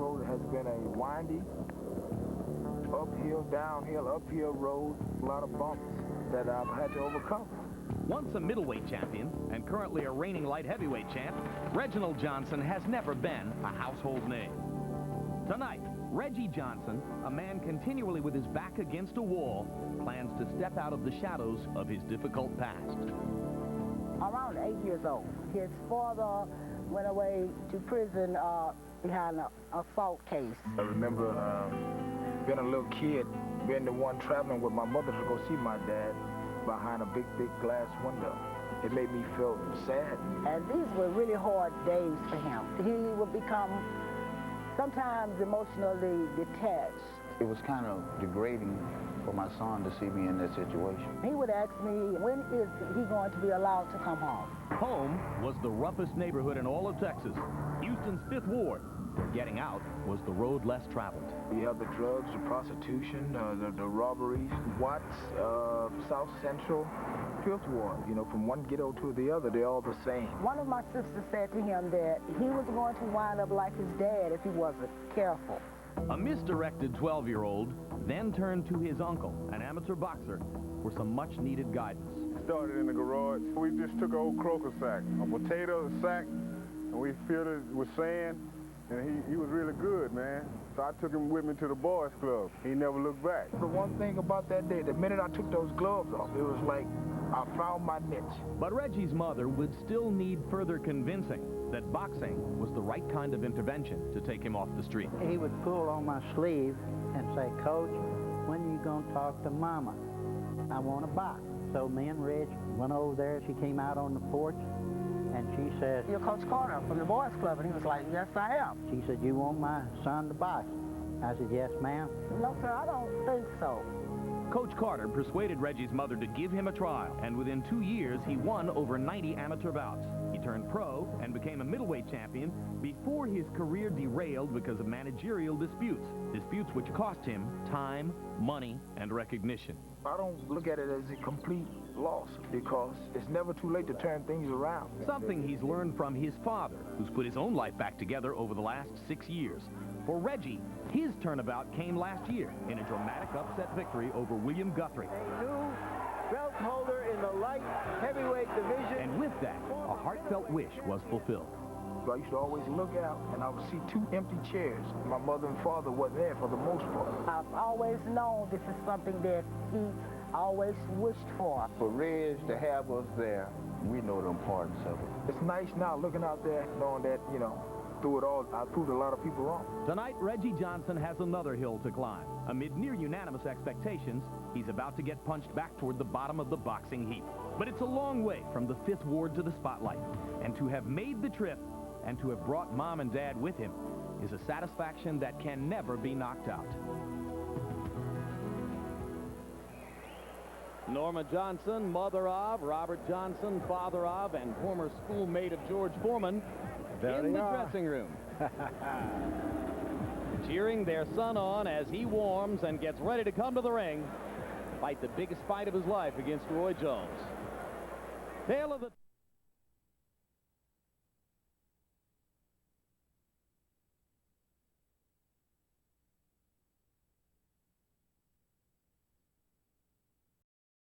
road has been a windy, uphill, downhill, uphill road, a lot of bumps that I've had to overcome. Once a middleweight champion and currently a reigning light heavyweight champ, Reginald Johnson has never been a household name. Tonight, Reggie Johnson, a man continually with his back against a wall, plans to step out of the shadows of his difficult past. Around 8 years old, his father went away to prison behind an assault case. I remember being a little kid, being the one traveling with my mother to go see my dad behind a big glass window. It made me feel sad. And these were really hard days for him. He would become sometimes emotionally detached. It was kind of degrading for my son to see me in that situation. He would ask me, when is he going to be allowed to come home? Home was the roughest neighborhood in all of Texas, Houston's 5th Ward. Getting out was the road less traveled. You have the drugs, the prostitution, the robberies. Watts, South Central, 5th Ward. You know, from one ghetto to the other, they're all the same. One of my sisters said to him that he was going to wind up like his dad if he wasn't careful. A misdirected 12-year-old then turned to his uncle, an amateur boxer, for some much-needed guidance. Started in the garage. We just took an old croaker sack, a potato sack, and we filled it with sand, and he was really good, man. So I took him with me to the boys club. He never looked back. The one thing about that day, the minute I took those gloves off, it was like I found my niche. But Reggie's mother would still need further convincing that boxing was the right kind of intervention to take him off the street. He would pull on my sleeve and say, "Coach, when are you going to talk to Mama? I want to box." So me and Reg went over there. She came out on the porch, and she said, "You're Coach Carter from the boys club." And he was like, "Yes, I am." She said, "You want my son to box?" I said, "Yes, ma'am." "No, sir, I don't think so." Coach Carter persuaded Reggie's mother to give him a trial, and within 2 years, he won over 90 amateur bouts. He turned pro and became a middleweight champion before his career derailed because of managerial disputes which cost him time, money, and recognition. I don't look at it as a complete loss because it's never too late to turn things around. Something he's learned from his father, who's put his own life back together over the last 6 years. For Reggie, his turnabout came last year in a dramatic upset victory over William Guthrie. A new belt holder in the light heavyweight division. And with that, a heartfelt wish was fulfilled. I used to always look out and I would see 2 empty chairs. My mother and father wasn't there for the most part. I've always known this is something that he always wished for. For Reg to have us there, we know the importance of it. It's nice now looking out there knowing that, you know, through it all, I proved a lot of people wrong. Tonight, Reggie Johnson has another hill to climb. Amid near-unanimous expectations, he's about to get punched back toward the bottom of the boxing heap. But it's a long way from the 5th Ward to the spotlight. And to have made the trip and to have brought Mom and Dad with him is a satisfaction that can never be knocked out. Norma Johnson, mother of, Robert Johnson, father of, and former schoolmate of George Foreman, in the dressing room. Cheering their son on as he warms and gets ready to come to the ring, fight the biggest fight of his life against Roy Jones. Tale of the